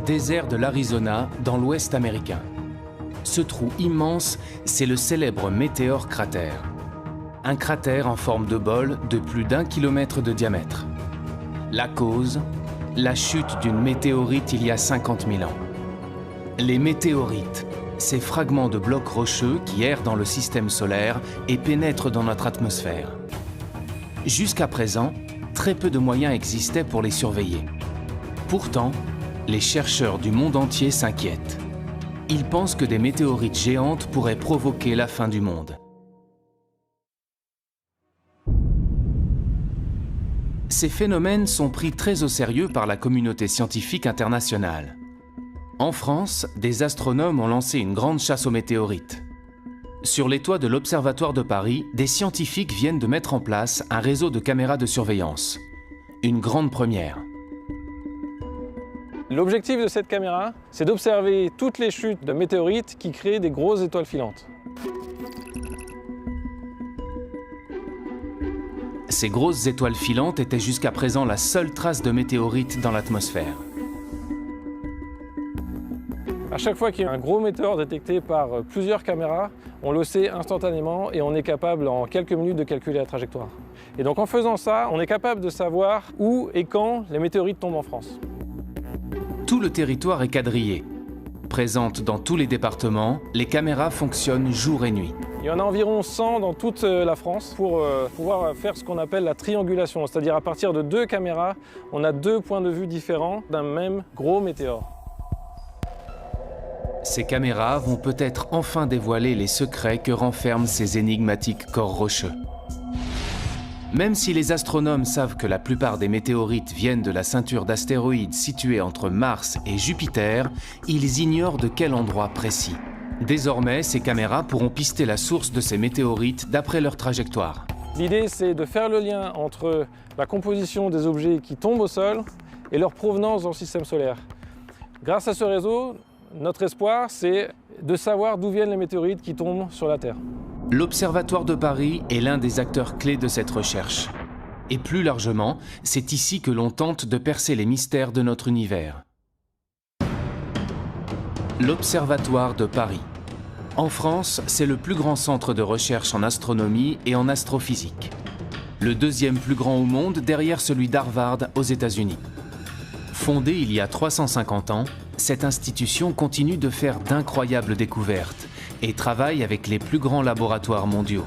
désert de l'Arizona, dans l'ouest américain. Ce trou immense, c'est le célèbre météore cratère. Un cratère en forme de bol de plus d'1 kilomètre de diamètre. La cause, la chute d'une météorite il y a 50 000 ans. Les météorites, ces fragments de blocs rocheux qui errent dans le système solaire et pénètrent dans notre atmosphère. Jusqu'à présent, très peu de moyens existaient pour les surveiller. Pourtant, les chercheurs du monde entier s'inquiètent. Ils pensent que des météorites géantes pourraient provoquer la fin du monde. Ces phénomènes sont pris très au sérieux par la communauté scientifique internationale. En France, des astronomes ont lancé une grande chasse aux météorites. Sur les toits de l'Observatoire de Paris, des scientifiques viennent de mettre en place un réseau de caméras de surveillance. Une grande première. L'objectif de cette caméra, c'est d'observer toutes les chutes de météorites qui créent des grosses étoiles filantes. Ces grosses étoiles filantes étaient jusqu'à présent la seule trace de météorites dans l'atmosphère. À chaque fois qu'il y a un gros météore détecté par plusieurs caméras, on le sait instantanément et on est capable en quelques minutes de calculer la trajectoire. Et donc en faisant ça, on est capable de savoir où et quand les météorites tombent en France. Tout le territoire est quadrillé. Présentes dans tous les départements, les caméras fonctionnent jour et nuit. Il y en a environ 100 dans toute la France pour pouvoir faire ce qu'on appelle la triangulation. C'est-à-dire à partir de 2 caméras, on a 2 points de vue différents d'un même gros météore. Ces caméras vont peut-être enfin dévoiler les secrets que renferment ces énigmatiques corps rocheux. Même si les astronomes savent que la plupart des météorites viennent de la ceinture d'astéroïdes située entre Mars et Jupiter, ils ignorent de quel endroit précis. Désormais, ces caméras pourront pister la source de ces météorites d'après leur trajectoire. L'idée, c'est de faire le lien entre la composition des objets qui tombent au sol et leur provenance dans le système solaire. Grâce à ce réseau, notre espoir, c'est de savoir d'où viennent les météorites qui tombent sur la Terre. L'Observatoire de Paris est l'un des acteurs clés de cette recherche. Et plus largement, c'est ici que l'on tente de percer les mystères de notre univers. L'Observatoire de Paris. En France, c'est le plus grand centre de recherche en astronomie et en astrophysique. Le deuxième plus grand au monde derrière celui d'Harvard aux États-Unis. Fondée il y a 350 ans, cette institution continue de faire d'incroyables découvertes et travaille avec les plus grands laboratoires mondiaux.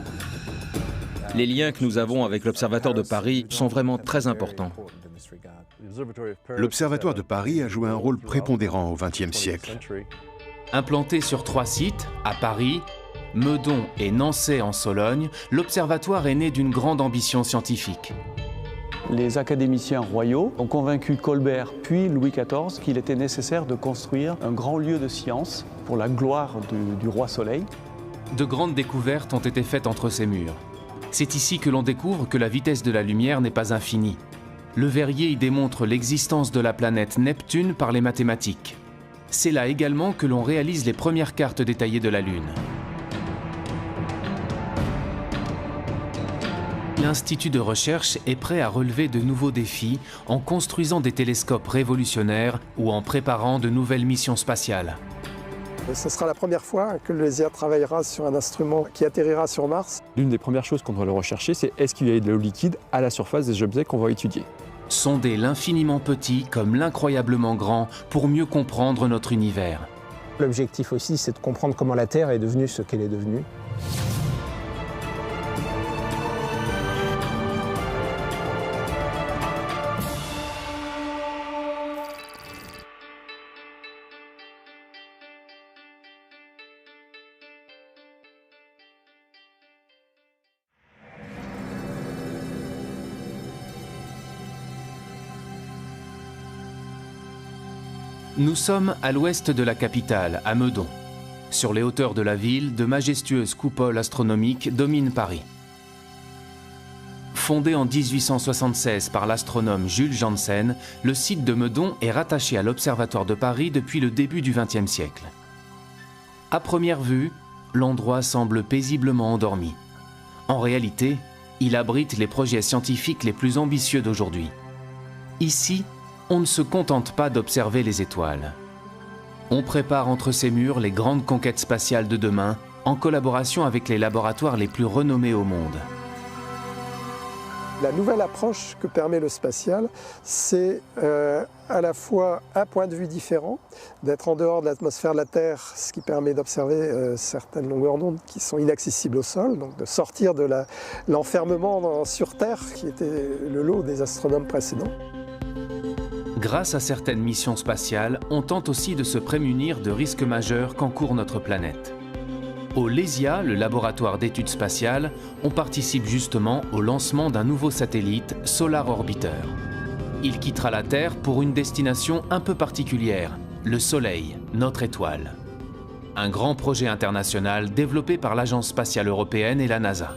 Les liens que nous avons avec l'Observatoire de Paris sont vraiment très importants. L'Observatoire de Paris a joué un rôle prépondérant au XXe siècle. Implanté sur 3 sites, à Paris, Meudon et Nançay en Sologne, l'Observatoire est né d'une grande ambition scientifique. Les académiciens royaux ont convaincu Colbert puis Louis XIV qu'il était nécessaire de construire un grand lieu de science pour la gloire du roi Soleil. De grandes découvertes ont été faites entre ces murs. C'est ici que l'on découvre que la vitesse de la lumière n'est pas infinie. Le Verrier y démontre l'existence de la planète Neptune par les mathématiques. C'est là également que l'on réalise les premières cartes détaillées de la Lune. L'Institut de recherche est prêt à relever de nouveaux défis en construisant des télescopes révolutionnaires ou en préparant de nouvelles missions spatiales. Ce sera la première fois que le LESIA travaillera sur un instrument qui atterrira sur Mars. L'une des premières choses qu'on doit le rechercher, c'est est-ce qu'il y a de l'eau liquide à la surface des objets qu'on va étudier. Sonder l'infiniment petit comme l'incroyablement grand pour mieux comprendre notre univers. L'objectif aussi, c'est de comprendre comment la Terre est devenue ce qu'elle est devenue. Nous sommes à l'ouest de la capitale, à Meudon. Sur les hauteurs de la ville, de majestueuses coupoles astronomiques dominent Paris. Fondé en 1876 par l'astronome Jules Janssen, le site de Meudon est rattaché à l'Observatoire de Paris depuis le début du XXe siècle. À première vue, l'endroit semble paisiblement endormi. En réalité, il abrite les projets scientifiques les plus ambitieux d'aujourd'hui. Ici, on ne se contente pas d'observer les étoiles. On prépare entre ces murs les grandes conquêtes spatiales de demain, en collaboration avec les laboratoires les plus renommés au monde. La nouvelle approche que permet le spatial, c'est à la fois un point de vue différent, d'être en dehors de l'atmosphère de la Terre, ce qui permet d'observer certaines longueurs d'onde qui sont inaccessibles au sol, donc de sortir de l'enfermement sur Terre, qui était le lot des astronomes précédents. Grâce à certaines missions spatiales, on tente aussi de se prémunir de risques majeurs qu'encourt notre planète. Au LESIA, le laboratoire d'études spatiales, on participe justement au lancement d'un nouveau satellite, Solar Orbiter. Il quittera la Terre pour une destination un peu particulière, le Soleil, notre étoile. Un grand projet international développé par l'Agence spatiale européenne et la NASA.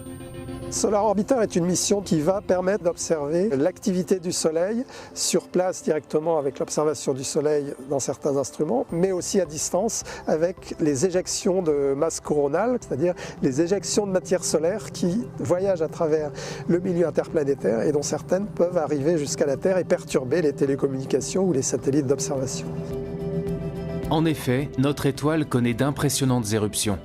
Solar Orbiter est une mission qui va permettre d'observer l'activité du Soleil sur place directement avec l'observation du Soleil dans certains instruments, mais aussi à distance avec les éjections de masse coronale, c'est-à-dire les éjections de matière solaire qui voyagent à travers le milieu interplanétaire et dont certaines peuvent arriver jusqu'à la Terre et perturber les télécommunications ou les satellites d'observation. En effet, notre étoile connaît d'impressionnantes éruptions.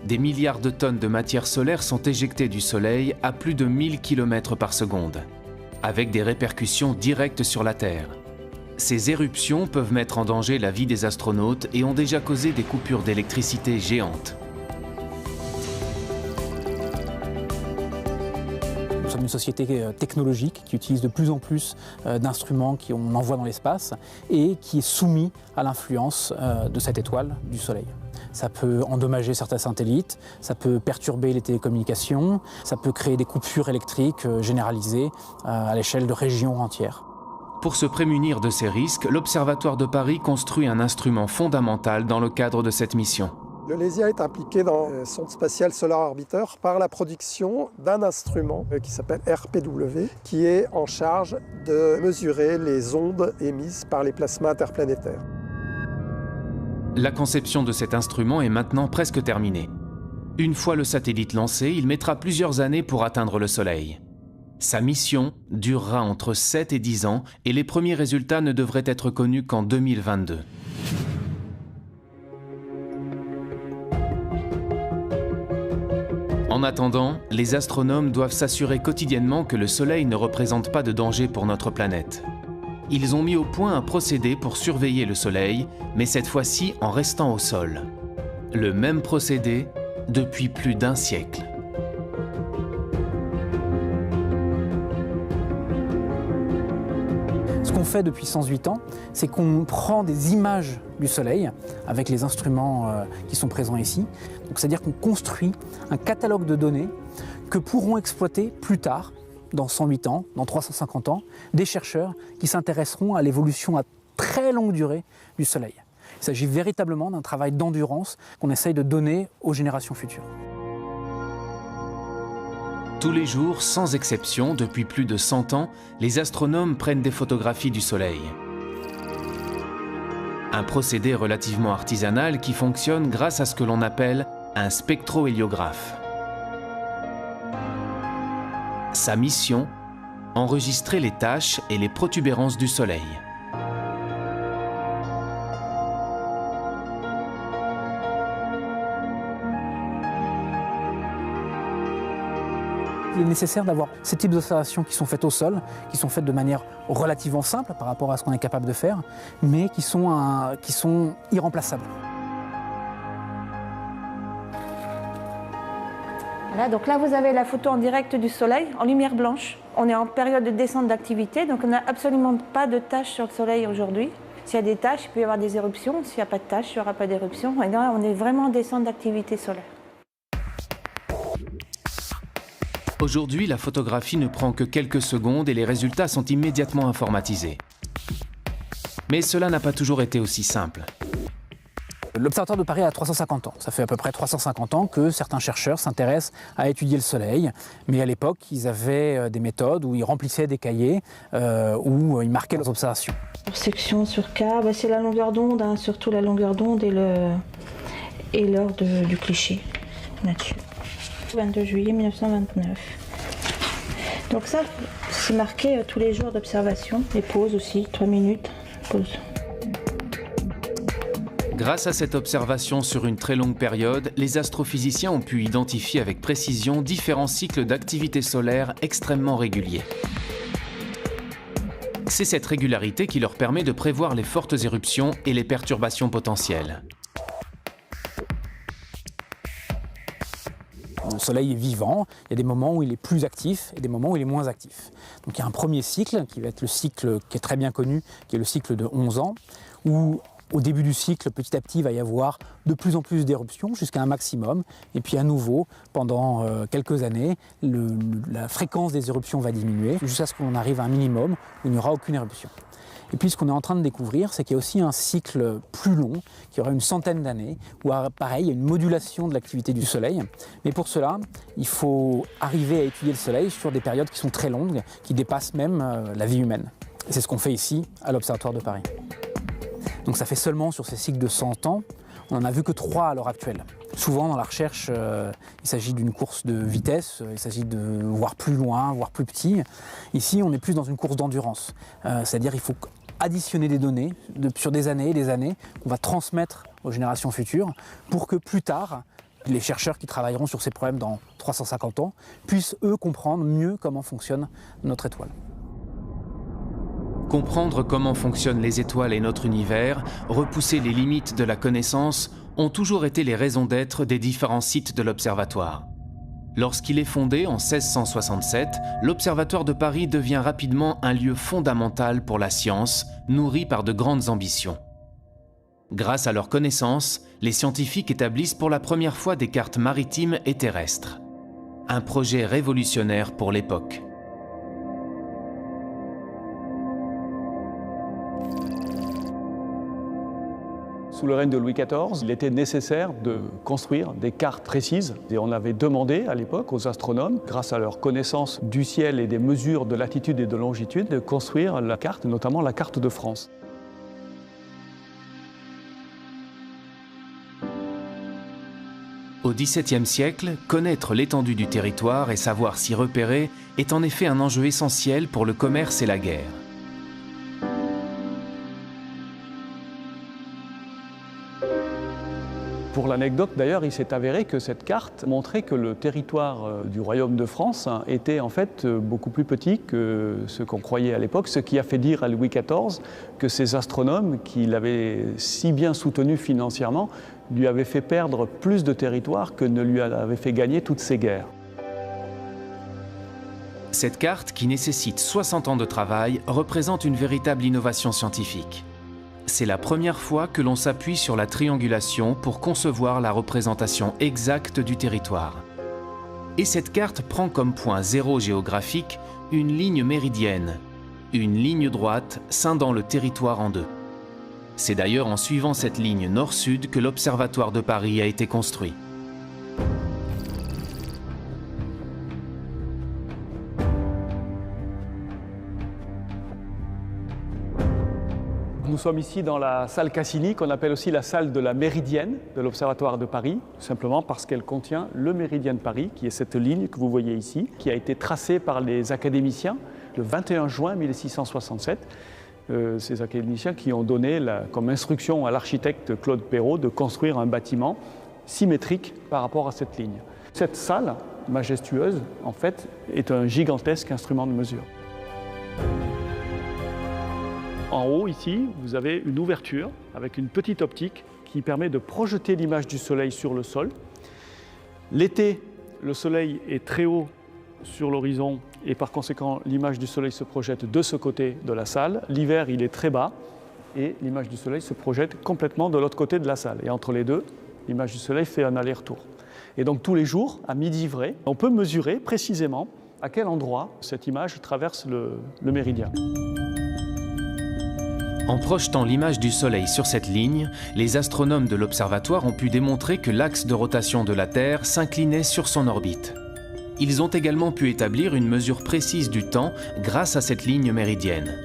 Des milliards de tonnes de matière solaire sont éjectées du Soleil à plus de 1000 km par seconde, avec des répercussions directes sur la Terre. Ces éruptions peuvent mettre en danger la vie des astronautes et ont déjà causé des coupures d'électricité géantes. Nous sommes une société technologique qui utilise de plus en plus d'instruments qu'on envoie dans l'espace et qui est soumis à l'influence de cette étoile du Soleil. Ça peut endommager certains satellites, ça peut perturber les télécommunications, ça peut créer des coupures électriques généralisées à l'échelle de régions entières. Pour se prémunir de ces risques, l'Observatoire de Paris construit un instrument fondamental dans le cadre de cette mission. Le LESIA est impliqué dans le sonde spatiale Solar Orbiter par la production d'un instrument qui s'appelle RPW, qui est en charge de mesurer les ondes émises par les plasmas interplanétaires. La conception de cet instrument est maintenant presque terminée. Une fois le satellite lancé, il mettra plusieurs années pour atteindre le Soleil. Sa mission durera entre 7 et 10 ans et les premiers résultats ne devraient être connus qu'en 2022. En attendant, les astronomes doivent s'assurer quotidiennement que le Soleil ne représente pas de danger pour notre planète. Ils ont mis au point un procédé pour surveiller le Soleil, mais cette fois-ci en restant au sol. Le même procédé depuis plus d'un siècle. Ce qu'on fait depuis 108 ans, c'est qu'on prend des images du Soleil avec les instruments qui sont présents ici. C'est-à-dire qu'on construit un catalogue de données que pourront exploiter plus tard, dans 108 ans, dans 350 ans, des chercheurs qui s'intéresseront à l'évolution à très longue durée du Soleil. Il s'agit véritablement d'un travail d'endurance qu'on essaye de donner aux générations futures. Tous les jours, sans exception, depuis plus de 100 ans, les astronomes prennent des photographies du Soleil. Un procédé relativement artisanal qui fonctionne grâce à ce que l'on appelle un spectrohéliographe. Sa mission, enregistrer les taches et les protubérances du Soleil. Il est nécessaire d'avoir ces types d'observations qui sont faites au sol, qui sont faites de manière relativement simple par rapport à ce qu'on est capable de faire, mais qui sont irremplaçables. Voilà, donc là vous avez la photo en direct du Soleil, en lumière blanche. On est en période de descente d'activité, donc on n'a absolument pas de taches sur le Soleil aujourd'hui. S'il y a des taches, il peut y avoir des éruptions. S'il n'y a pas de taches, il n'y aura pas d'éruption. Et là, on est vraiment en descente d'activité solaire. Aujourd'hui, la photographie ne prend que quelques secondes et les résultats sont immédiatement informatisés. Mais cela n'a pas toujours été aussi simple. L'Observatoire de Paris a 350 ans. Ça fait à peu près 350 ans que certains chercheurs s'intéressent à étudier le Soleil. Mais à l'époque, ils avaient des méthodes où ils remplissaient des cahiers, où ils marquaient leurs observations. Section sur K, c'est la longueur d'onde, hein, surtout la longueur d'onde et l'heure du cliché là-dessus. 22 juillet 1929. Donc ça, c'est marqué tous les jours d'observation. Les pauses aussi, 3 minutes, pause. Grâce à cette observation sur une très longue période, les astrophysiciens ont pu identifier avec précision différents cycles d'activité solaire extrêmement réguliers. C'est cette régularité qui leur permet de prévoir les fortes éruptions et les perturbations potentielles. Le Soleil est vivant, il y a des moments où il est plus actif et des moments où il est moins actif. Donc il y a un premier cycle qui va être le cycle qui est très bien connu, qui est le cycle de 11 ans, où au début du cycle, petit à petit, il va y avoir de plus en plus d'éruptions jusqu'à un maximum. Et puis à nouveau, pendant quelques années, la fréquence des éruptions va diminuer jusqu'à ce qu'on arrive à un minimum où il n'y aura aucune éruption. Et puis ce qu'on est en train de découvrir, c'est qu'il y a aussi un cycle plus long, qui aura une centaine d'années, où pareil, il y a une modulation de l'activité du Soleil. Mais pour cela, il faut arriver à étudier le Soleil sur des périodes qui sont très longues, qui dépassent même la vie humaine. Et c'est ce qu'on fait ici, à l'Observatoire de Paris. Donc ça fait seulement sur ces cycles de 100 ans, on n'en a vu que 3 à l'heure actuelle. Souvent dans la recherche, il s'agit d'une course de vitesse, il s'agit de voir plus loin, voir plus petit. Ici, on est plus dans une course d'endurance, c'est-à-dire qu'il faut additionner des données sur des années et des années qu'on va transmettre aux générations futures pour que plus tard, les chercheurs qui travailleront sur ces problèmes dans 350 ans puissent eux comprendre mieux comment fonctionne notre étoile. Comprendre comment fonctionnent les étoiles et notre univers, repousser les limites de la connaissance, ont toujours été les raisons d'être des différents sites de l'Observatoire. Lorsqu'il est fondé en 1667, l'Observatoire de Paris devient rapidement un lieu fondamental pour la science, nourri par de grandes ambitions. Grâce à leurs connaissances, les scientifiques établissent pour la première fois des cartes maritimes et terrestres. Un projet révolutionnaire pour l'époque. Sous le règne de Louis XIV, il était nécessaire de construire des cartes précises. Et on avait demandé à l'époque aux astronomes, grâce à leur connaissance du ciel et des mesures de latitude et de longitude, de construire la carte, notamment la carte de France. Au XVIIe siècle, connaître l'étendue du territoire et savoir s'y repérer est en effet un enjeu essentiel pour le commerce et la guerre. Pour l'anecdote d'ailleurs, il s'est avéré que cette carte montrait que le territoire du royaume de France était en fait beaucoup plus petit que ce qu'on croyait à l'époque, ce qui a fait dire à Louis XIV que ces astronomes qui l'avaient si bien soutenu financièrement lui avaient fait perdre plus de territoire que ne lui avaient fait gagner toutes ces guerres. Cette carte, qui nécessite 60 ans de travail, représente une véritable innovation scientifique. C'est la première fois que l'on s'appuie sur la triangulation pour concevoir la représentation exacte du territoire. Et cette carte prend comme point zéro géographique une ligne méridienne, une ligne droite scindant le territoire en deux. C'est d'ailleurs en suivant cette ligne nord-sud que l'Observatoire de Paris a été construit. Nous sommes ici dans la salle Cassini, qu'on appelle aussi la salle de la Méridienne de l'Observatoire de Paris, tout simplement parce qu'elle contient le méridien de Paris, qui est cette ligne que vous voyez ici, qui a été tracée par les académiciens le 21 juin 1667. Ces académiciens qui ont donné comme instruction à l'architecte Claude Perrault de construire un bâtiment symétrique par rapport à cette ligne. Cette salle majestueuse, en fait, est un gigantesque instrument de mesure. En haut, ici, vous avez une ouverture avec une petite optique qui permet de projeter l'image du Soleil sur le sol. L'été, le Soleil est très haut sur l'horizon et par conséquent, l'image du Soleil se projette de ce côté de la salle. L'hiver, il est très bas et l'image du Soleil se projette complètement de l'autre côté de la salle. Et entre les deux, l'image du Soleil fait un aller-retour. Et donc tous les jours, à midi vrai, on peut mesurer précisément à quel endroit cette image traverse le méridien. En projetant l'image du Soleil sur cette ligne, les astronomes de l'observatoire ont pu démontrer que l'axe de rotation de la Terre s'inclinait sur son orbite. Ils ont également pu établir une mesure précise du temps grâce à cette ligne méridienne.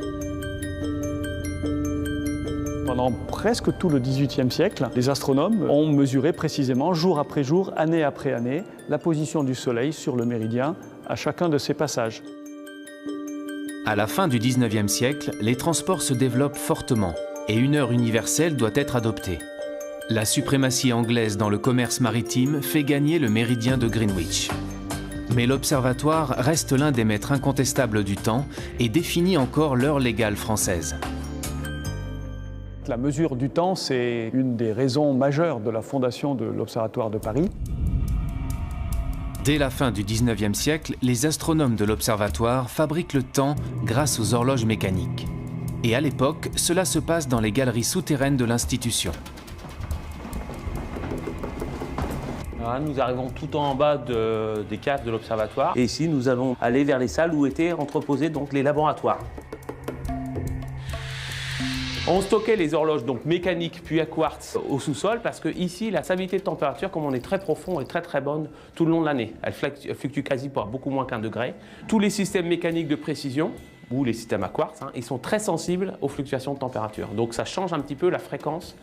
Pendant presque tout le XVIIIe siècle, les astronomes ont mesuré précisément, jour après jour, année après année, la position du Soleil sur le méridien à chacun de ses passages. À la fin du XIXe siècle, les transports se développent fortement et une heure universelle doit être adoptée. La suprématie anglaise dans le commerce maritime fait gagner le méridien de Greenwich. Mais l'observatoire reste l'un des maîtres incontestables du temps et définit encore l'heure légale française. La mesure du temps, c'est une des raisons majeures de la fondation de l'Observatoire de Paris. Dès la fin du 19e siècle, les astronomes de l'observatoire fabriquent le temps grâce aux horloges mécaniques. Et à l'époque, cela se passe dans les galeries souterraines de l'institution. Là, nous arrivons tout en bas des caves de l'observatoire. Et ici, nous allons aller vers les salles où étaient entreposés donc, les laboratoires. On stockait les horloges donc mécaniques puis à quartz au sous-sol parce que ici la stabilité de température, comme on est très profond, est très bonne tout le long de l'année. Elle fluctue quasi pour beaucoup moins qu'1 degré. Tous les systèmes mécaniques de précision ou les systèmes à quartz, ils sont très sensibles aux fluctuations de température. Donc ça change un petit peu la fréquence,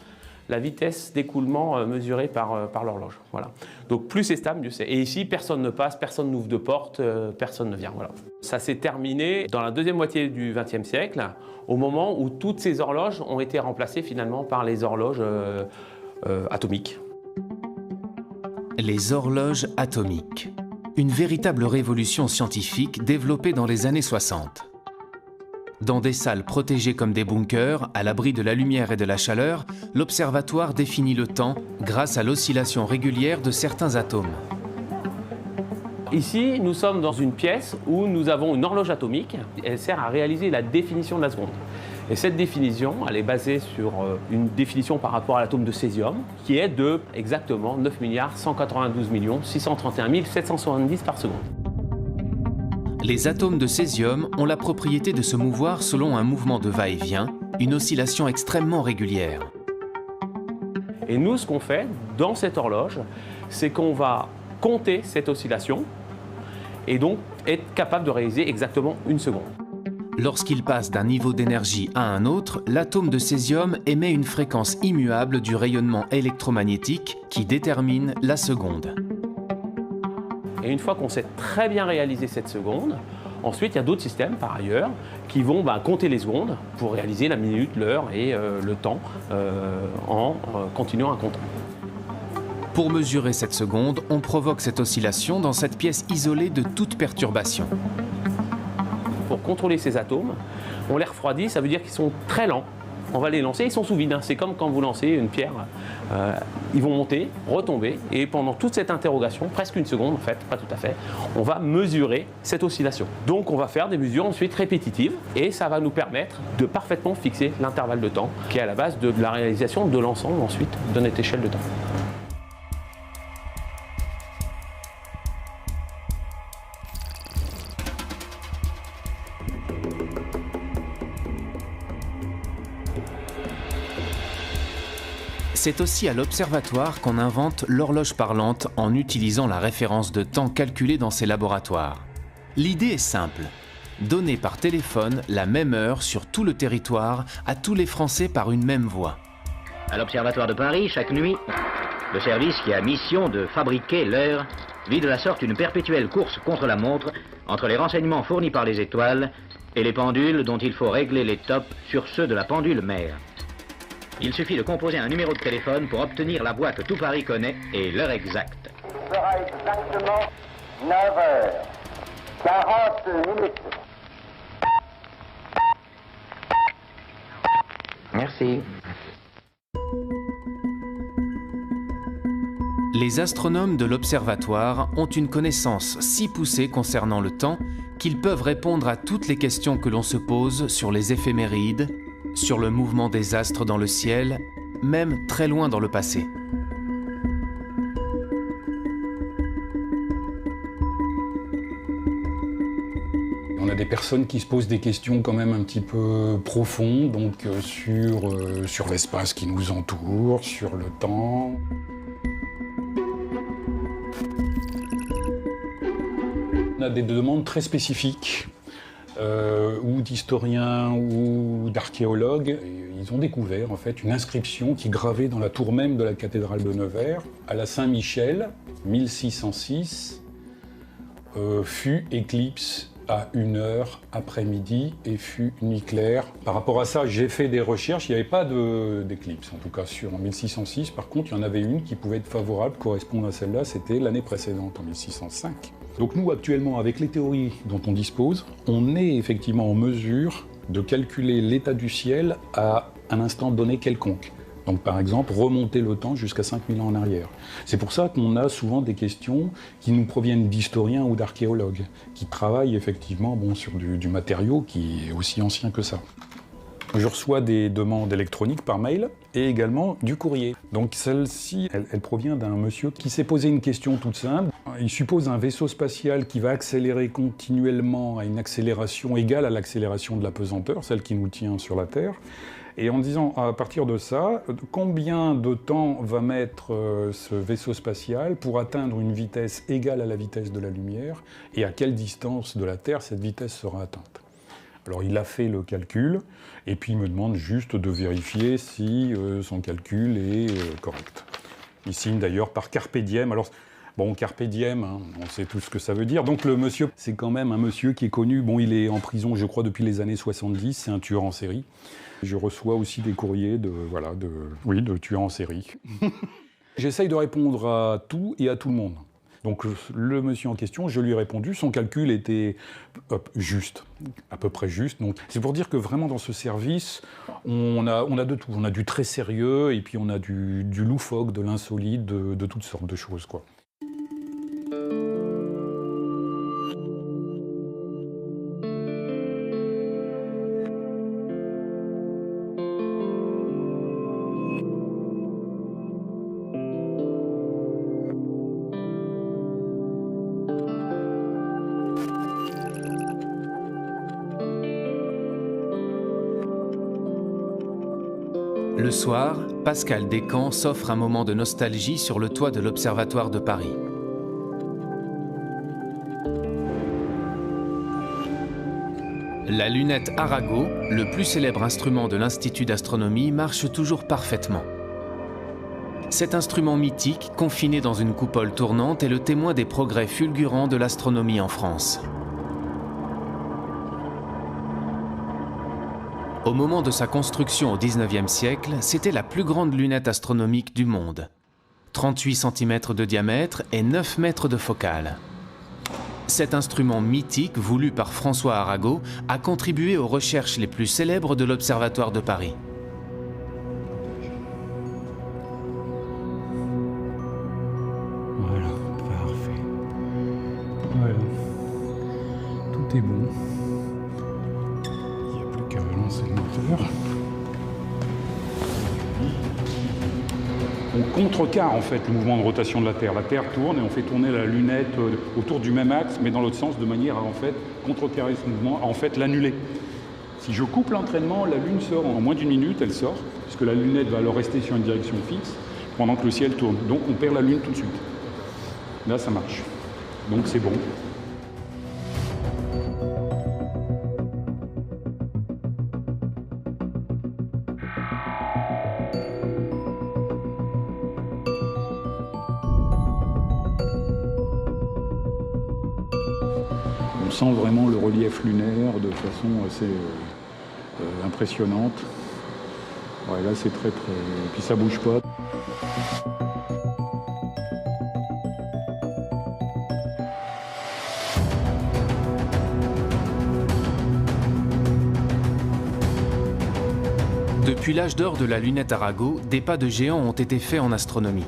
la vitesse d'écoulement mesurée par l'horloge. Voilà. Donc plus c'est stable, mieux c'est. Et ici, personne ne passe, personne n'ouvre de porte, personne ne vient. Voilà. Ça s'est terminé dans la deuxième moitié du XXe siècle, au moment où toutes ces horloges ont été remplacées finalement par les horloges atomiques. Les horloges atomiques. Une véritable révolution scientifique développée dans les années 60. Dans des salles protégées comme des bunkers, à l'abri de la lumière et de la chaleur, l'observatoire définit le temps grâce à l'oscillation régulière de certains atomes. Ici, nous sommes dans une pièce où nous avons une horloge atomique. Elle sert à réaliser la définition de la seconde. Et cette définition, elle est basée sur une définition par rapport à l'atome de césium, qui est de exactement 9 192 631 770 par seconde. Les atomes de césium ont la propriété de se mouvoir selon un mouvement de va-et-vient, une oscillation extrêmement régulière. Et nous, ce qu'on fait dans cette horloge, c'est qu'on va compter cette oscillation et donc être capable de réaliser exactement une seconde. Lorsqu'il passe d'un niveau d'énergie à un autre, l'atome de césium émet une fréquence immuable du rayonnement électromagnétique qui détermine la seconde. Et une fois qu'on sait très bien réaliser cette seconde, ensuite il y a d'autres systèmes par ailleurs qui vont compter les secondes pour réaliser la minute, l'heure et le temps en continuant à compter. Pour mesurer cette seconde, on provoque cette oscillation dans cette pièce isolée de toute perturbation. Pour contrôler ces atomes, on les refroidit, ça veut dire qu'ils sont très lents. On va les lancer, ils sont sous vide. C'est comme quand vous lancez une pierre. Ils vont monter, retomber, et pendant toute cette interrogation, presque une seconde en fait, pas tout à fait, on va mesurer cette oscillation. Donc on va faire des mesures ensuite répétitives, et ça va nous permettre de parfaitement fixer l'intervalle de temps, qui est à la base de la réalisation de l'ensemble ensuite de notre échelle de temps. C'est aussi à l'observatoire qu'on invente l'horloge parlante en utilisant la référence de temps calculée dans ses laboratoires. L'idée est simple, donner par téléphone la même heure sur tout le territoire à tous les Français par une même voie. À l'Observatoire de Paris, chaque nuit, le service qui a mission de fabriquer l'heure vit de la sorte une perpétuelle course contre la montre entre les renseignements fournis par les étoiles et les pendules dont il faut régler les tops sur ceux de la pendule mère. Il suffit de composer un numéro de téléphone pour obtenir la voix que tout Paris connaît et l'heure exacte. Il sera exactement 9h40. Merci. Les astronomes de l'observatoire ont une connaissance si poussée concernant le temps qu'ils peuvent répondre à toutes les questions que l'on se pose sur les éphémérides, sur le mouvement des astres dans le ciel, même très loin dans le passé. On a des personnes qui se posent des questions quand même un petit peu profondes, donc sur l'espace qui nous entoure, sur le temps. On a des demandes très spécifiques, ou d'historiens ou d'archéologues. Ils ont découvert en fait une inscription qui gravée dans la tour même de la cathédrale de Nevers, à la Saint-Michel, 1606, fut éclipse à 1h après-midi et fut nuit claire. Par rapport à ça, j'ai fait des recherches, il n'y avait pas d'éclipse, en tout cas en 1606. Par contre, il y en avait une qui pouvait être favorable, correspondre à celle-là, c'était l'année précédente, en 1605. Donc nous, actuellement, avec les théories dont on dispose, on est effectivement en mesure de calculer l'état du ciel à un instant donné quelconque. Donc par exemple, remonter le temps jusqu'à 5000 ans en arrière. C'est pour ça qu'on a souvent des questions qui nous proviennent d'historiens ou d'archéologues, qui travaillent effectivement sur du matériau qui est aussi ancien que ça. Je reçois des demandes électroniques par mail et également du courrier. Donc celle-ci, elle provient d'un monsieur qui s'est posé une question toute simple. Il suppose un vaisseau spatial qui va accélérer continuellement à une accélération égale à l'accélération de la pesanteur, celle qui nous tient sur la Terre. Et en disant, à partir de ça, combien de temps va mettre ce vaisseau spatial pour atteindre une vitesse égale à la vitesse de la lumière, et à quelle distance de la Terre cette vitesse sera atteinte. Alors il a fait le calcul, et puis il me demande juste de vérifier si son calcul est correct. Il signe d'ailleurs par Carpe Diem. Alors, bon, Carpe Diem, hein, on sait tout ce que ça veut dire. Donc le monsieur, c'est quand même un monsieur qui est connu. Bon, il est en prison, je crois, depuis les années 70, c'est un tueur en série. Je reçois aussi des courriers de tueurs en série. J'essaye de répondre à tout et à tout le monde. Donc le monsieur en question, je lui ai répondu, son calcul était juste, à peu près juste. Donc c'est pour dire que vraiment dans ce service, on a de tout. On a du très sérieux et puis on a du loufoque, de l'insolite, de toutes sortes de choses, quoi. Le soir, Pascal Descamps s'offre un moment de nostalgie sur le toit de l'Observatoire de Paris. La lunette Arago, le plus célèbre instrument de l'Institut d'astronomie, marche toujours parfaitement. Cet instrument mythique, confiné dans une coupole tournante, est le témoin des progrès fulgurants de l'astronomie en France. Au moment de sa construction au XIXe siècle, c'était la plus grande lunette astronomique du monde. 38 cm de diamètre et 9 mètres de focale. Cet instrument mythique, voulu par François Arago, a contribué aux recherches les plus célèbres de l'Observatoire de Paris. Voilà, parfait. Voilà. Tout est bon. Qu'à relancer le moteur. On contrecarre en fait le mouvement de rotation de la Terre. La Terre tourne et on fait tourner la lunette autour du même axe, mais dans l'autre sens, de manière à en fait contrecarrer ce mouvement, à en fait l'annuler. Si je coupe l'entraînement, la Lune sort en moins d'une minute, elle sort, puisque la lunette va alors rester sur une direction fixe pendant que le ciel tourne. Donc on perd la Lune tout de suite. Là, ça marche. Donc c'est bon. On sent vraiment le relief lunaire de façon assez impressionnante. Ouais, là, c'est très... Et puis ça bouge pas. Depuis l'âge d'or de la lunette Arago, des pas de géants ont été faits en astronomie.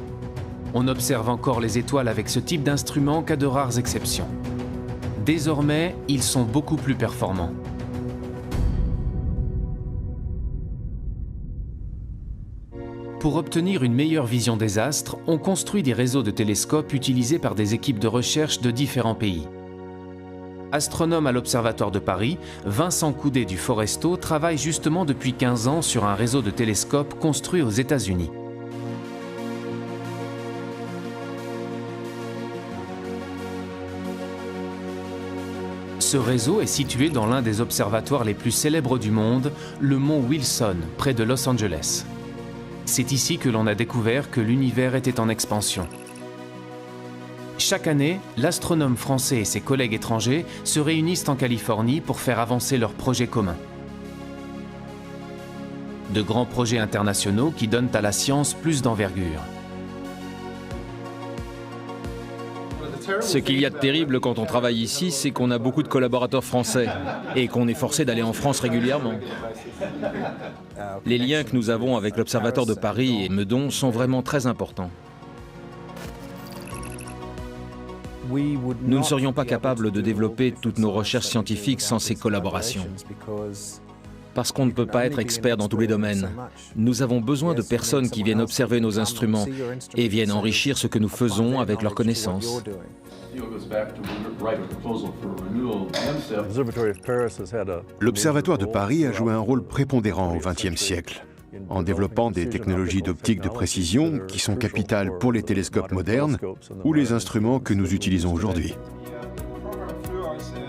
On observe encore les étoiles avec ce type d'instrument qu'à de rares exceptions. Désormais, ils sont beaucoup plus performants. Pour obtenir une meilleure vision des astres, on construit des réseaux de télescopes utilisés par des équipes de recherche de différents pays. Astronome à l'Observatoire de Paris, Vincent Coudet du Foresto travaille justement depuis 15 ans sur un réseau de télescopes construit aux États-Unis. Ce réseau est situé dans l'un des observatoires les plus célèbres du monde, le mont Wilson, près de Los Angeles. C'est ici que l'on a découvert que l'univers était en expansion. Chaque année, l'astronome français et ses collègues étrangers se réunissent en Californie pour faire avancer leurs projets communs. De grands projets internationaux qui donnent à la science plus d'envergure. Ce qu'il y a de terrible quand on travaille ici, c'est qu'on a beaucoup de collaborateurs français et qu'on est forcé d'aller en France régulièrement. Les liens que nous avons avec l'Observatoire de Paris et Meudon sont vraiment très importants. Nous ne serions pas capables de développer toutes nos recherches scientifiques sans ces collaborations. Parce qu'on ne peut pas être expert dans tous les domaines. Nous avons besoin de personnes qui viennent observer nos instruments et viennent enrichir ce que nous faisons avec leurs connaissances. L'Observatoire de Paris a joué un rôle prépondérant au XXe siècle, en développant des technologies d'optique de précision qui sont capitales pour les télescopes modernes ou les instruments que nous utilisons aujourd'hui.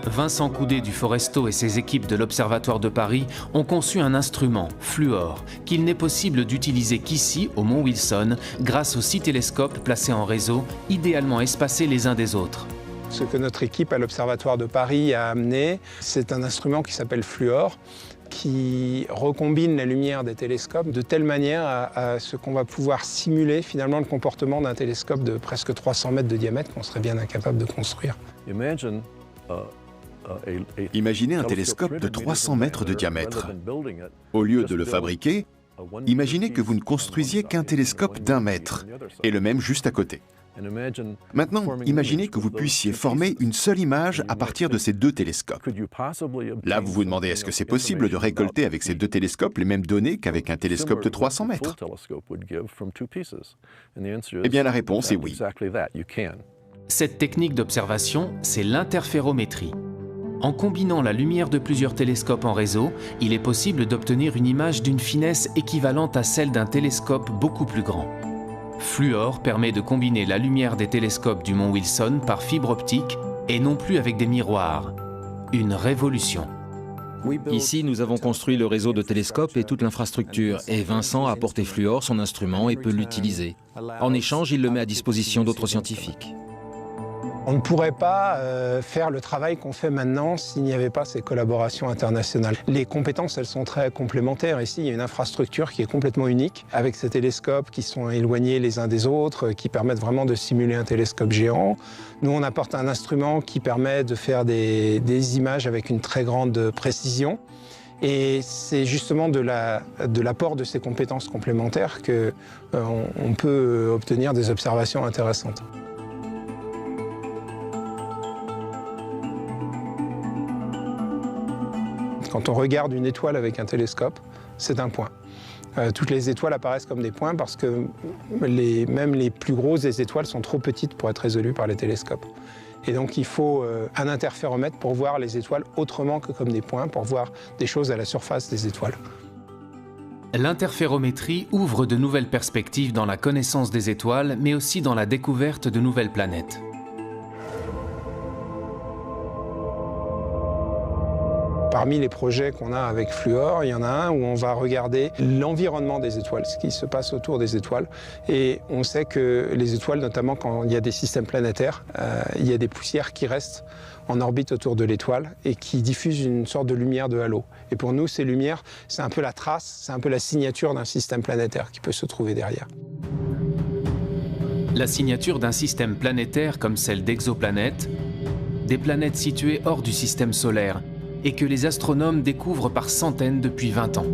Vincent Coudet du Foresto et ses équipes de l'Observatoire de Paris ont conçu un instrument, Fluor, qu'il n'est possible d'utiliser qu'ici, au Mont Wilson, grâce aux 6 télescopes placés en réseau, idéalement espacés les uns des autres. Ce que notre équipe à l'Observatoire de Paris a amené, c'est un instrument qui s'appelle Fluor, qui recombine la lumière des télescopes de telle manière à ce qu'on va pouvoir simuler finalement le comportement d'un télescope de presque 300 mètres de diamètre qu'on serait bien incapable de construire. Imaginez un télescope de 300 mètres de diamètre. Au lieu de le fabriquer, imaginez que vous ne construisiez qu'un télescope d'1 mètre, et le même juste à côté. Maintenant, imaginez que vous puissiez former une seule image à partir de ces 2 télescopes. Là, vous vous demandez, est-ce que c'est possible de récolter avec ces 2 télescopes les mêmes données qu'avec un télescope de 300 mètres? Eh bien, la réponse est oui. Cette technique d'observation, c'est l'interférométrie. En combinant la lumière de plusieurs télescopes en réseau, il est possible d'obtenir une image d'une finesse équivalente à celle d'un télescope beaucoup plus grand. Fluor permet de combiner la lumière des télescopes du Mont Wilson par fibre optique et non plus avec des miroirs. Une révolution. Ici, nous avons construit le réseau de télescopes et toute l'infrastructure, et Vincent a apporté Fluor, son instrument, et peut l'utiliser. En échange, il le met à disposition d'autres scientifiques. On ne pourrait pas faire le travail qu'on fait maintenant s'il n'y avait pas ces collaborations internationales. Les compétences, elles sont très complémentaires. Ici, il y a une infrastructure qui est complètement unique, avec ces télescopes qui sont éloignés les uns des autres, qui permettent vraiment de simuler un télescope géant. Nous, on apporte un instrument qui permet de faire des images avec une très grande précision. Et c'est justement de l'apport de ces compétences complémentaires qu'on peut obtenir des observations intéressantes. Quand on regarde une étoile avec un télescope, c'est un point. Toutes les étoiles apparaissent comme des points parce que même les plus grosses des étoiles sont trop petites pour être résolues par les télescopes. Et donc il faut un interféromètre pour voir les étoiles autrement que comme des points, pour voir des choses à la surface des étoiles. L'interférométrie ouvre de nouvelles perspectives dans la connaissance des étoiles, mais aussi dans la découverte de nouvelles planètes. Parmi les projets qu'on a avec Fluor, il y en a un où on va regarder l'environnement des étoiles, ce qui se passe autour des étoiles. Et on sait que les étoiles, notamment quand il y a des systèmes planétaires, il y a des poussières qui restent en orbite autour de l'étoile et qui diffusent une sorte de lumière de halo. Et pour nous, ces lumières, c'est un peu la trace, c'est un peu la signature d'un système planétaire qui peut se trouver derrière. La signature d'un système planétaire comme celle d'exoplanètes, des planètes situées hors du système solaire, et que les astronomes découvrent par centaines depuis 20 ans.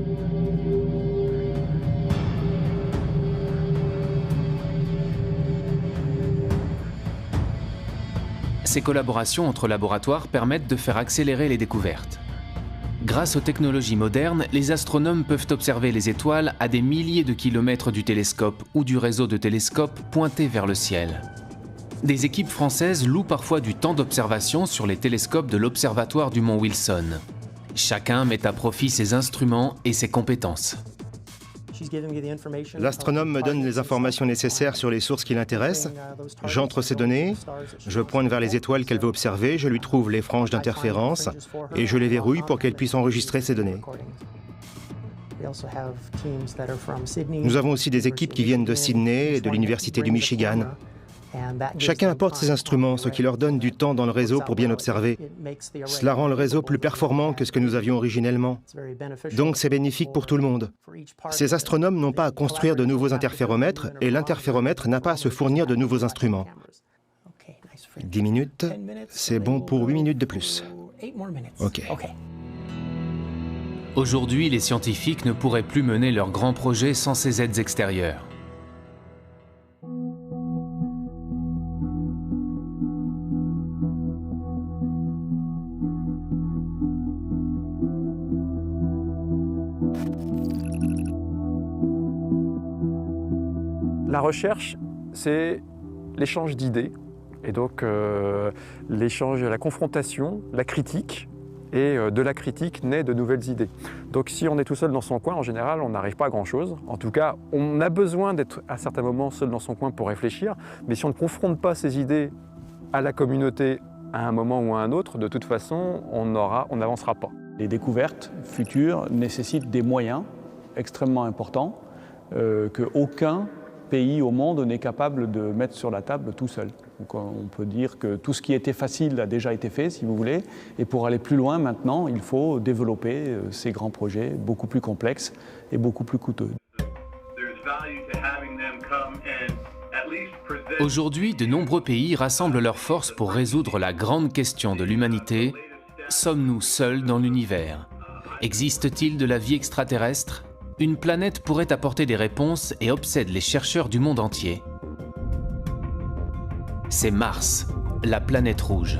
Ces collaborations entre laboratoires permettent de faire accélérer les découvertes. Grâce aux technologies modernes, les astronomes peuvent observer les étoiles à des milliers de kilomètres du télescope ou du réseau de télescopes pointés vers le ciel. Des équipes françaises louent parfois du temps d'observation sur les télescopes de l'Observatoire du Mont Wilson. Chacun met à profit ses instruments et ses compétences. L'astronome me donne les informations nécessaires sur les sources qui l'intéressent. J'entre ces données, je pointe vers les étoiles qu'elle veut observer, je lui trouve les franges d'interférence et je les verrouille pour qu'elle puisse enregistrer ces données. Nous avons aussi des équipes qui viennent de Sydney et de l'Université du Michigan. Chacun apporte ses instruments, ce qui leur donne du temps dans le réseau pour bien observer. Cela rend le réseau plus performant que ce que nous avions originellement. Donc c'est bénéfique pour tout le monde. Ces astronomes n'ont pas à construire de nouveaux interféromètres et l'interféromètre n'a pas à se fournir de nouveaux instruments. 10 minutes, c'est bon pour 8 minutes de plus. OK. Aujourd'hui, les scientifiques ne pourraient plus mener leurs grands projets sans ces aides extérieures. La recherche, c'est l'échange d'idées, et donc l'échange, la confrontation, la critique, et de la critique naît de nouvelles idées. Donc si on est tout seul dans son coin, en général, on n'arrive pas à grand-chose. En tout cas, on a besoin d'être à certains moments seul dans son coin pour réfléchir, mais si on ne confronte pas ces idées à la communauté à un moment ou à un autre, de toute façon, on n'avancera pas. Les découvertes futures nécessitent des moyens extrêmement importants qu'aucun pays au monde n'est capable de mettre sur la table tout seul. Donc on peut dire que tout ce qui était facile a déjà été fait, si vous voulez, et pour aller plus loin maintenant, il faut développer ces grands projets beaucoup plus complexes et beaucoup plus coûteux. Aujourd'hui, de nombreux pays rassemblent leurs forces pour résoudre la grande question de l'humanité. Sommes-nous seuls dans l'univers? Existe-t-il de la vie extraterrestre? Une planète pourrait apporter des réponses et obsède les chercheurs du monde entier. C'est Mars, la planète rouge.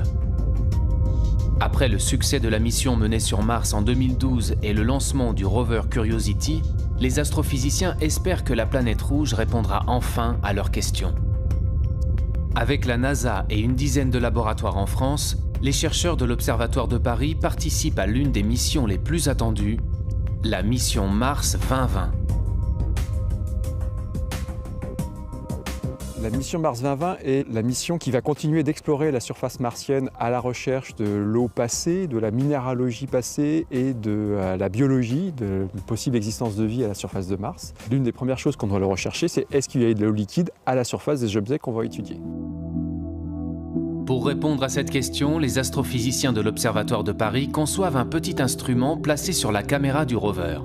Après le succès de la mission menée sur Mars en 2012 et le lancement du rover Curiosity, les astrophysiciens espèrent que la planète rouge répondra enfin à leurs questions. Avec la NASA et une dizaine de laboratoires en France, les chercheurs de l'Observatoire de Paris participent à l'une des missions les plus attendues, la mission Mars 2020. La mission Mars 2020 est la mission qui va continuer d'explorer la surface martienne à la recherche de l'eau passée, de la minéralogie passée et de la biologie, de la possible existence de vie à la surface de Mars. L'une des premières choses qu'on doit rechercher, c'est est-ce qu'il y a de l'eau liquide à la surface des objets qu'on va étudier. Pour répondre à cette question, les astrophysiciens de l'Observatoire de Paris conçoivent un petit instrument placé sur la caméra du rover.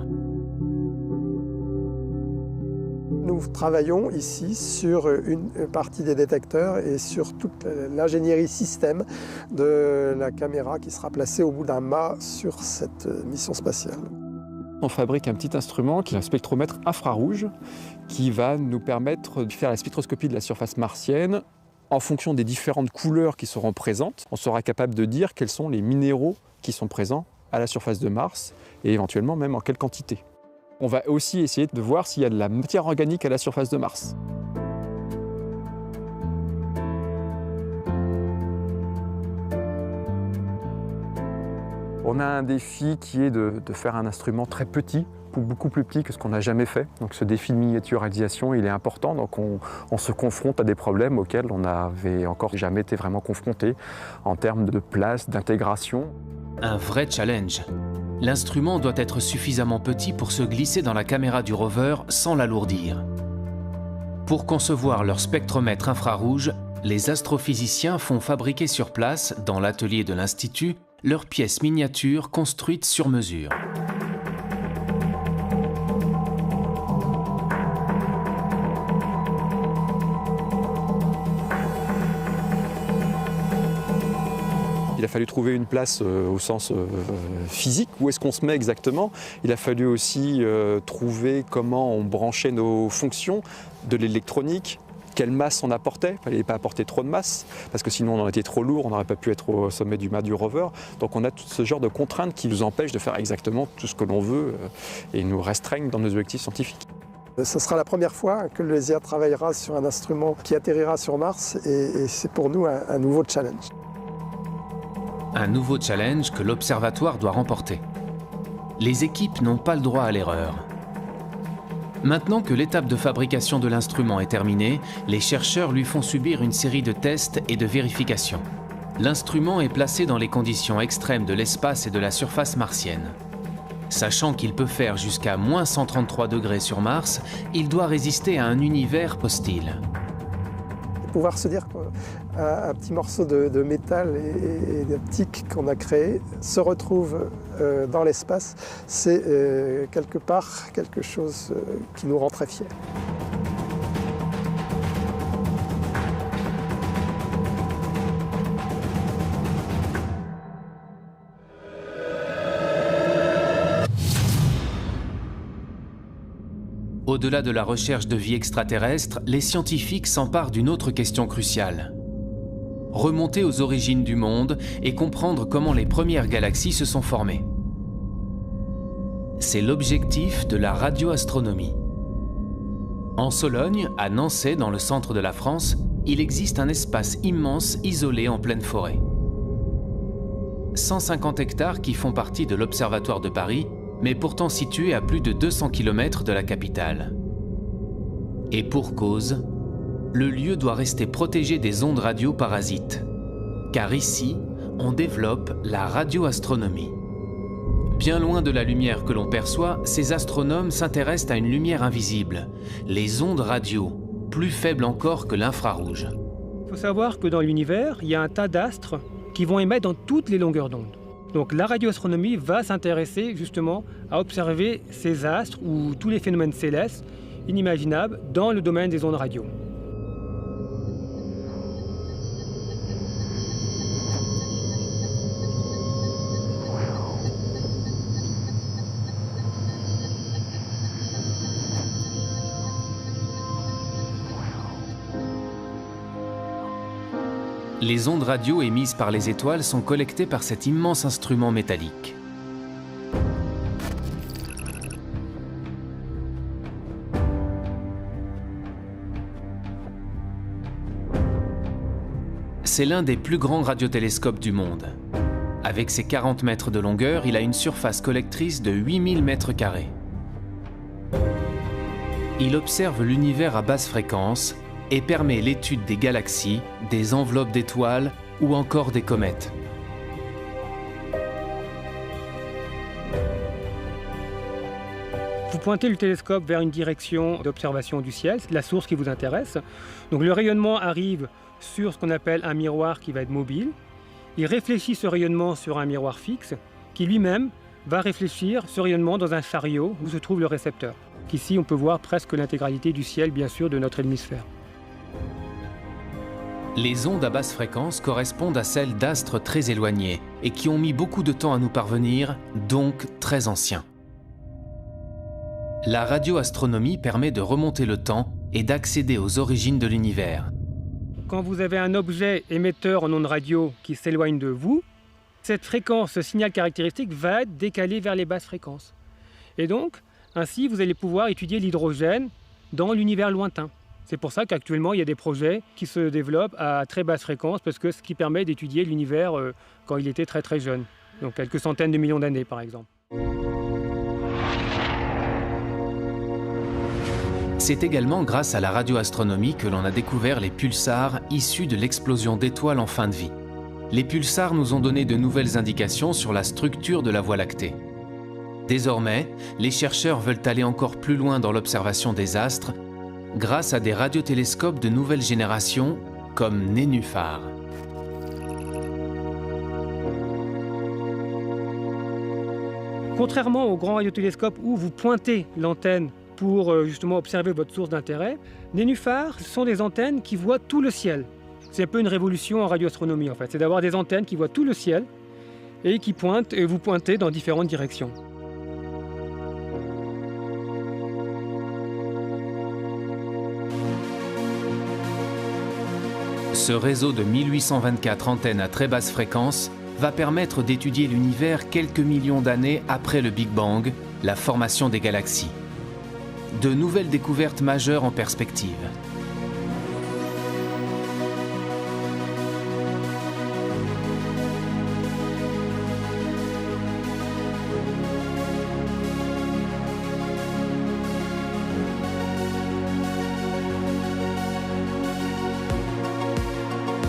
Nous travaillons ici sur une partie des détecteurs et sur toute l'ingénierie système de la caméra qui sera placée au bout d'un mât sur cette mission spatiale. On fabrique un petit instrument qui est un spectromètre infrarouge qui va nous permettre de faire la spectroscopie de la surface martienne. En fonction des différentes couleurs qui seront présentes, on sera capable de dire quels sont les minéraux qui sont présents à la surface de Mars et éventuellement même en quelle quantité. On va aussi essayer de voir s'il y a de la matière organique à la surface de Mars. On a un défi qui est de faire un instrument très petit, beaucoup plus petit que ce qu'on n'a jamais fait. Donc ce défi de miniaturisation, il est important. Donc on se confronte à des problèmes auxquels on n'avait encore jamais été vraiment confronté en termes de place, d'intégration. Un vrai challenge. L'instrument doit être suffisamment petit pour se glisser dans la caméra du rover sans l'alourdir. Pour concevoir leur spectromètre infrarouge, les astrophysiciens font fabriquer sur place, dans l'atelier de l'Institut, leurs pièces miniatures construites sur mesure. Il a fallu trouver une place au sens physique, où est-ce qu'on se met exactement. Il a fallu aussi trouver comment on branchait nos fonctions, de l'électronique, quelle masse on apportait. Il ne fallait pas apporter trop de masse, parce que sinon on aurait été trop lourd, on n'aurait pas pu être au sommet du mât du rover. Donc on a tout ce genre de contraintes qui nous empêchent de faire exactement tout ce que l'on veut et nous restreignent dans nos objectifs scientifiques. Ce sera la première fois que le LESIA travaillera sur un instrument qui atterrira sur Mars et c'est pour nous un nouveau challenge. Un nouveau challenge que l'Observatoire doit remporter. Les équipes n'ont pas le droit à l'erreur. Maintenant que l'étape de fabrication de l'instrument est terminée, les chercheurs lui font subir une série de tests et de vérifications. L'instrument est placé dans les conditions extrêmes de l'espace et de la surface martienne. Sachant qu'il peut faire jusqu'à moins 133 degrés sur Mars, il doit résister à un univers hostile. pouvoir se dire qu'un petit morceau de métal et d'optique qu'on a créé se retrouve dans l'espace, c'est quelque part quelque chose qui nous rend très fiers. Au-delà de la recherche de vie extraterrestre, les scientifiques s'emparent d'une autre question cruciale. Remonter aux origines du monde et comprendre comment les premières galaxies se sont formées. C'est l'objectif de la radioastronomie. En Sologne, à Nançay, dans le centre de la France, il existe un espace immense isolé en pleine forêt. 150 hectares qui font partie de l'Observatoire de Paris, mais pourtant situé à plus de 200 km de la capitale. Et pour cause, le lieu doit rester protégé des ondes radio parasites. Car ici, on développe la radioastronomie. Bien loin de la lumière que l'on perçoit, ces astronomes s'intéressent à une lumière invisible, les ondes radio, plus faibles encore que l'infrarouge. Il faut savoir que dans l'univers, il y a un tas d'astres qui vont émettre dans toutes les longueurs d'onde. Donc la radioastronomie va s'intéresser justement à observer ces astres ou tous les phénomènes célestes inimaginables dans le domaine des ondes radio. Les ondes radio émises par les étoiles sont collectées par cet immense instrument métallique. C'est l'un des plus grands radiotélescopes du monde. Avec ses 40 mètres de longueur, il a une surface collectrice de 8000 mètres carrés. Il observe l'univers à basse fréquence et permet l'étude des galaxies, des enveloppes d'étoiles ou encore des comètes. Vous pointez le télescope vers une direction d'observation du ciel, c'est la source qui vous intéresse. Donc le rayonnement arrive sur ce qu'on appelle un miroir qui va être mobile. Il réfléchit ce rayonnement sur un miroir fixe qui lui-même va réfléchir ce rayonnement dans un chariot où se trouve le récepteur. Ici, on peut voir presque l'intégralité du ciel, bien sûr, de notre hémisphère. Les ondes à basse fréquence correspondent à celles d'astres très éloignés et qui ont mis beaucoup de temps à nous parvenir, donc très anciens. La radioastronomie permet de remonter le temps et d'accéder aux origines de l'univers. Quand vous avez un objet émetteur en ondes radio qui s'éloigne de vous, cette fréquence, ce signal caractéristique va être décalé vers les basses fréquences. Et donc, ainsi, vous allez pouvoir étudier l'hydrogène dans l'univers lointain. C'est pour ça qu'actuellement, il y a des projets qui se développent à très basse fréquence, parce que ce qui permet d'étudier l'univers quand il était très très jeune, donc quelques centaines de millions d'années par exemple. C'est également grâce à la radioastronomie que l'on a découvert les pulsars issus de l'explosion d'étoiles en fin de vie. Les pulsars nous ont donné de nouvelles indications sur la structure de la Voie lactée. Désormais, les chercheurs veulent aller encore plus loin dans l'observation des astres grâce à des radiotélescopes de nouvelle génération comme Nénuphar. Contrairement aux grands radiotélescopes où vous pointez l'antenne pour justement observer votre source d'intérêt, Nénuphar, ce sont des antennes qui voient tout le ciel. C'est un peu une révolution en radioastronomie en fait, c'est d'avoir des antennes qui voient tout le ciel et qui pointent et vous pointez dans différentes directions. Ce réseau de 1824 antennes à très basse fréquence va permettre d'étudier l'univers quelques millions d'années après le Big Bang, la formation des galaxies. De nouvelles découvertes majeures en perspective.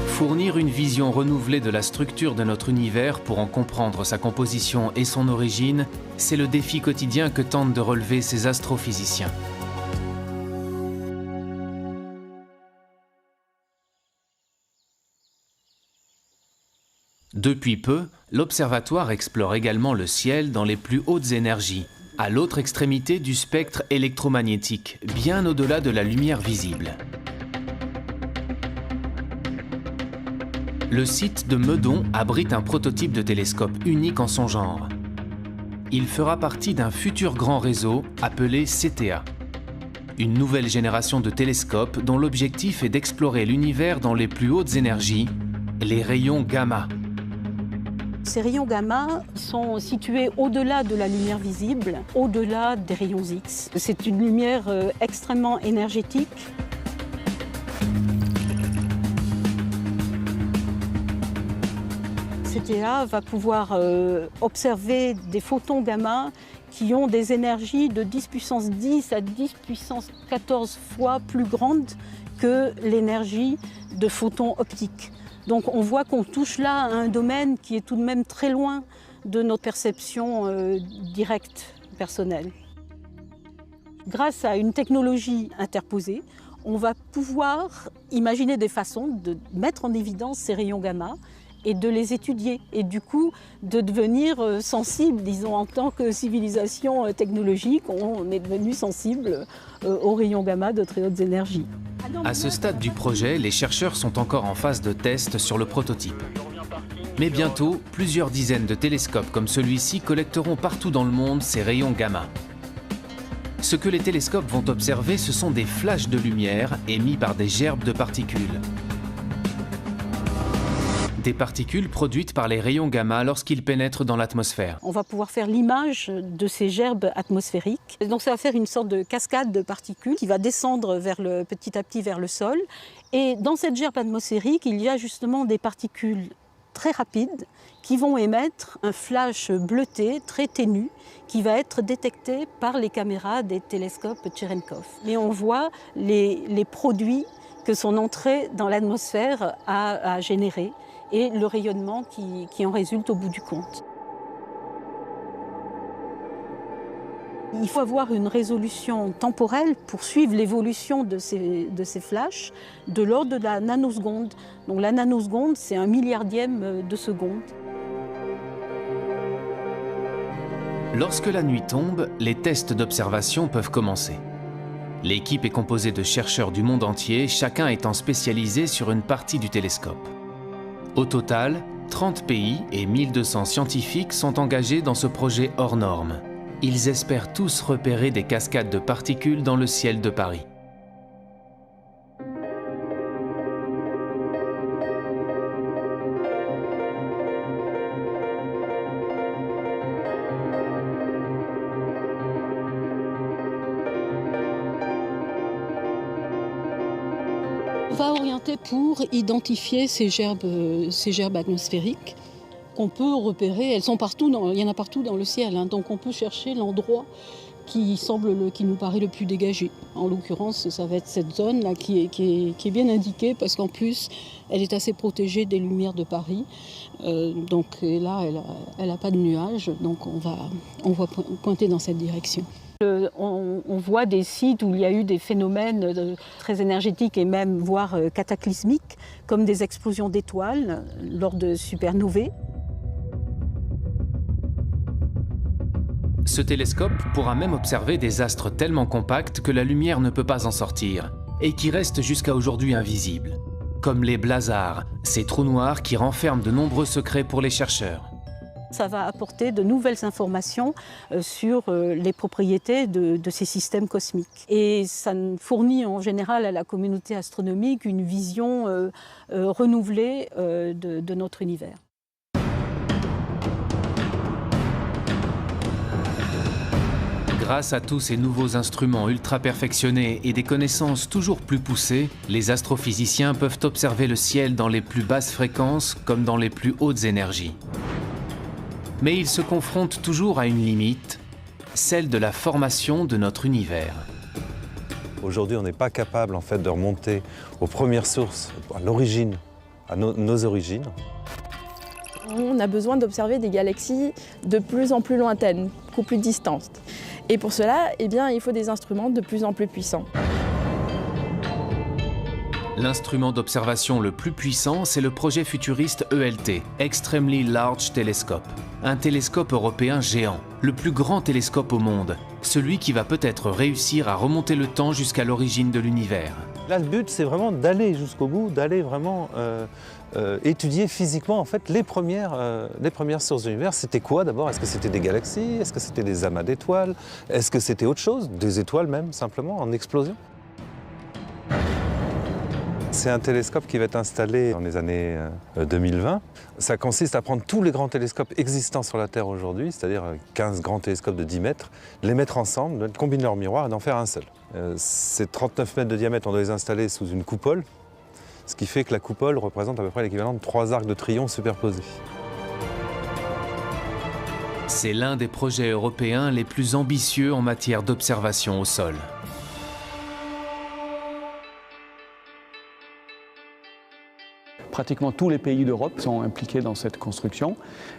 Fournir une vision renouvelée de la structure de notre univers pour en comprendre sa composition et son origine, c'est le défi quotidien que tentent de relever ces astrophysiciens. Depuis peu, l'observatoire explore également le ciel dans les plus hautes énergies, à l'autre extrémité du spectre électromagnétique, bien au-delà de la lumière visible. Le site de Meudon abrite un prototype de télescope unique en son genre. Il fera partie d'un futur grand réseau appelé CTA. Une nouvelle génération de télescopes dont l'objectif est d'explorer l'univers dans les plus hautes énergies, les rayons gamma. Ces rayons gamma sont situés au-delà de la lumière visible, au-delà des rayons X. C'est une lumière extrêmement énergétique. CTA va pouvoir observer des photons gamma qui ont des énergies de 10 puissance 10 à 10 puissance 14 fois plus grandes que l'énergie de photons optiques. Donc on voit qu'on touche là à un domaine qui est tout de même très loin de notre perception directe, personnelle. Grâce à une technologie interposée, on va pouvoir imaginer des façons de mettre en évidence ces rayons gamma et de les étudier, et du coup de devenir sensible, disons, en tant que civilisation technologique, on est devenu sensible aux rayons gamma de très hautes énergies. À ce stade du projet, les chercheurs sont encore en phase de test sur le prototype. Mais bientôt, plusieurs dizaines de télescopes comme celui-ci collecteront partout dans le monde ces rayons gamma. Ce que les télescopes vont observer, ce sont des flashs de lumière émis par des gerbes de particules. Des particules produites par les rayons gamma lorsqu'ils pénètrent dans l'atmosphère. On va pouvoir faire l'image de ces gerbes atmosphériques. Donc ça va faire une sorte de cascade de particules qui va descendre petit à petit vers le sol. Et dans cette gerbe atmosphérique, il y a justement des particules très rapides qui vont émettre un flash bleuté très ténu qui va être détecté par les caméras des télescopes Cherenkov. Et on voit les produits que son entrée dans l'atmosphère a générés et le rayonnement qui en résulte au bout du compte. Il faut avoir une résolution temporelle pour suivre l'évolution de ces flashs de l'ordre de la nanoseconde. Donc la nanoseconde, c'est 1 milliardième de seconde. Lorsque la nuit tombe, les tests d'observation peuvent commencer. L'équipe est composée de chercheurs du monde entier, chacun étant spécialisé sur une partie du télescope. Au total, 30 pays et 1200 scientifiques sont engagés dans ce projet hors norme. Ils espèrent tous repérer des cascades de particules dans le ciel de Paris. On va orienter pour identifier ces gerbes atmosphériques qu'on peut repérer. Elles sont partout, il y en a partout dans le ciel, hein, donc on peut chercher l'endroit qui nous paraît le plus dégagé. En l'occurrence, ça va être cette zone-là qui est bien indiquée parce qu'en plus, elle est assez protégée des lumières de Paris. Donc là, elle n'a pas de nuages, donc on va pointer dans cette direction. On voit des sites où il y a eu des phénomènes très énergétiques et même voire cataclysmiques, comme des explosions d'étoiles lors de supernovae. Ce télescope pourra même observer des astres tellement compacts que la lumière ne peut pas en sortir, et qui restent jusqu'à aujourd'hui invisibles, comme les blazars, ces trous noirs qui renferment de nombreux secrets pour les chercheurs. Ça va apporter de nouvelles informations sur les propriétés de ces systèmes cosmiques. Et ça fournit en général à la communauté astronomique une vision renouvelée de notre univers. Grâce à tous ces nouveaux instruments ultra perfectionnés et des connaissances toujours plus poussées, les astrophysiciens peuvent observer le ciel dans les plus basses fréquences comme dans les plus hautes énergies. Mais ils se confrontent toujours à une limite, celle de la formation de notre univers. Aujourd'hui, on n'est pas capable en fait, de remonter aux premières sources, à l'origine, à nos origines. On a besoin d'observer des galaxies de plus en plus lointaines, beaucoup plus distantes. Et pour cela, eh bien, il faut des instruments de plus en plus puissants. L'instrument d'observation le plus puissant, c'est le projet futuriste ELT, Extremely Large Telescope. Un télescope européen géant, le plus grand télescope au monde, celui qui va peut-être réussir à remonter le temps jusqu'à l'origine de l'univers. Là, le but, c'est vraiment d'aller jusqu'au bout, d'aller vraiment étudier physiquement en fait, les premières sources de l'univers. C'était quoi d'abord? Est-ce que c'était des galaxies? Est-ce que c'était des amas d'étoiles? Est-ce que c'était autre chose? Des étoiles même, simplement, en explosion? C'est un télescope qui va être installé dans les années 2020. Ça consiste à prendre tous les grands télescopes existants sur la Terre aujourd'hui, c'est-à-dire 15 grands télescopes de 10 mètres, les mettre ensemble, combiner leurs miroirs et d'en faire un seul. Ces 39 mètres de diamètre, on doit les installer sous une coupole, ce qui fait que la coupole représente à peu près l'équivalent de 3 arcs de triomphe superposés. C'est l'un des projets européens les plus ambitieux en matière d'observation au sol. Pratiquement tous les pays d'Europe sont impliqués dans cette construction.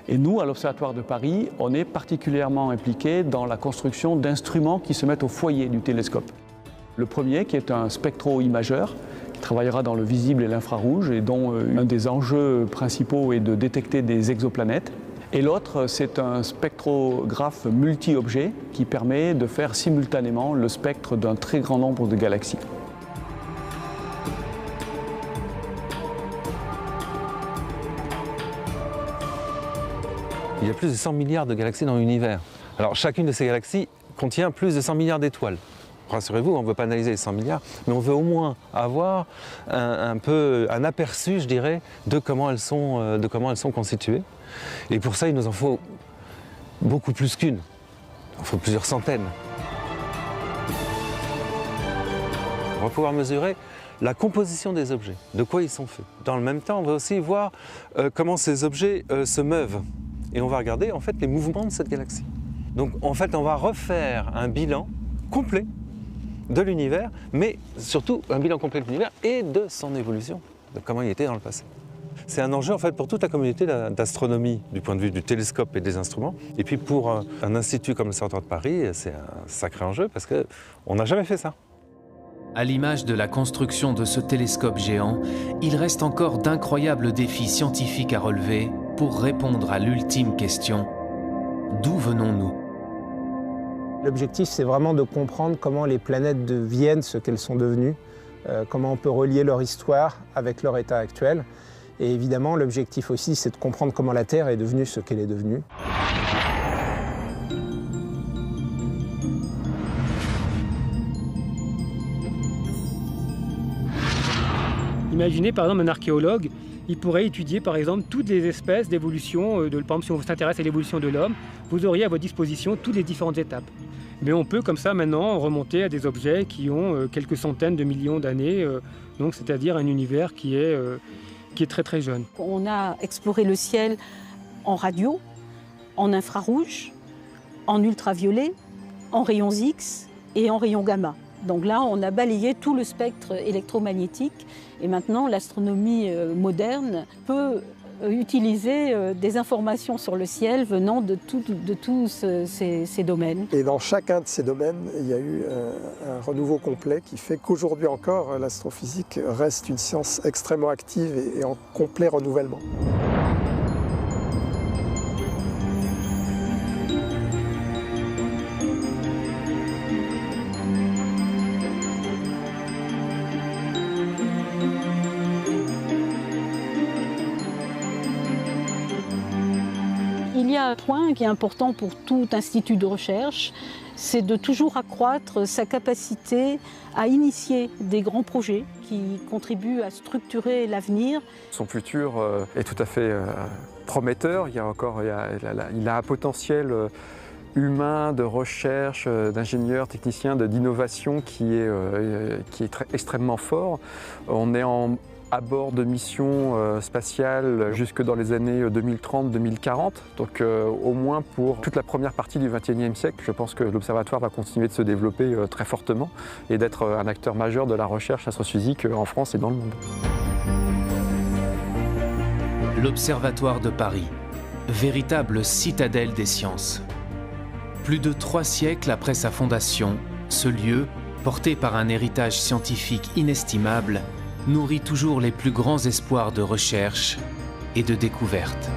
Et nous, à l'Observatoire de Paris, on est particulièrement impliqués dans la construction d'instruments qui se mettent au foyer du télescope. Le premier, qui est un spectro-imageur, qui travaillera dans le visible et l'infrarouge, et dont un des enjeux principaux est de détecter des exoplanètes. Et l'autre, c'est un spectrographe multi-objets qui permet de faire simultanément le spectre d'un très grand nombre de galaxies. Il y a plus de 100 milliards de galaxies dans l'univers. Alors chacune de ces galaxies contient plus de 100 milliards d'étoiles. Rassurez-vous, on ne veut pas analyser les 100 milliards, mais on veut au moins avoir un aperçu, je dirais, de comment elles sont constituées. Et pour ça, il nous en faut beaucoup plus qu'une. Il en faut plusieurs centaines. On va pouvoir mesurer la composition des objets, de quoi ils sont faits. Dans le même temps, on va aussi voir comment ces objets se meuvent. Et on va regarder en fait les mouvements de cette galaxie. Donc en fait, on va refaire un bilan complet de l'univers, mais surtout un bilan complet de l'univers et de son évolution, de comment il était dans le passé. C'est un enjeu en fait pour toute la communauté d'astronomie du point de vue du télescope et des instruments. Et puis pour un institut comme l'Observatoire de Paris, c'est un sacré enjeu parce qu'on n'a jamais fait ça. À l'image de la construction de ce télescope géant, il reste encore d'incroyables défis scientifiques à relever pour répondre à l'ultime question: d'où venons-nous? L'objectif, c'est vraiment de comprendre comment les planètes deviennent ce qu'elles sont devenues, comment on peut relier leur histoire avec leur état actuel. Et évidemment, l'objectif aussi, c'est de comprendre comment la Terre est devenue ce qu'elle est devenue. Imaginez par exemple un archéologue, il pourrait étudier par exemple toutes les espèces d'évolution, par exemple si on s'intéresse à l'évolution de l'homme, vous auriez à votre disposition toutes les différentes étapes. Mais on peut comme ça maintenant remonter à des objets qui ont quelques centaines de millions d'années, donc c'est-à-dire un univers qui est très très jeune. On a exploré le ciel en radio, en infrarouge, en ultraviolet, en rayons X et en rayons gamma. Donc là, on a balayé tout le spectre électromagnétique et maintenant l'astronomie moderne peut utiliser des informations sur le ciel venant de tous ces domaines. Et dans chacun de ces domaines, il y a eu un renouveau complet qui fait qu'aujourd'hui encore, l'astrophysique reste une science extrêmement active et en complet renouvellement. Il y a un point qui est important pour tout institut de recherche, c'est de toujours accroître sa capacité à initier des grands projets qui contribuent à structurer l'avenir. Son futur est tout à fait prometteur. Il a un potentiel humain, de recherche, d'ingénieurs, techniciens, d'innovation qui est extrêmement fort. On est à bord de missions spatiales jusque dans les années 2030-2040. Donc au moins pour toute la première partie du XXIe siècle, je pense que l'Observatoire va continuer de se développer très fortement et d'être un acteur majeur de la recherche astrophysique en France et dans le monde. L'Observatoire de Paris, véritable citadelle des sciences. Plus de 3 siècles après sa fondation, ce lieu, porté par un héritage scientifique inestimable, nourrit toujours les plus grands espoirs de recherche et de découverte.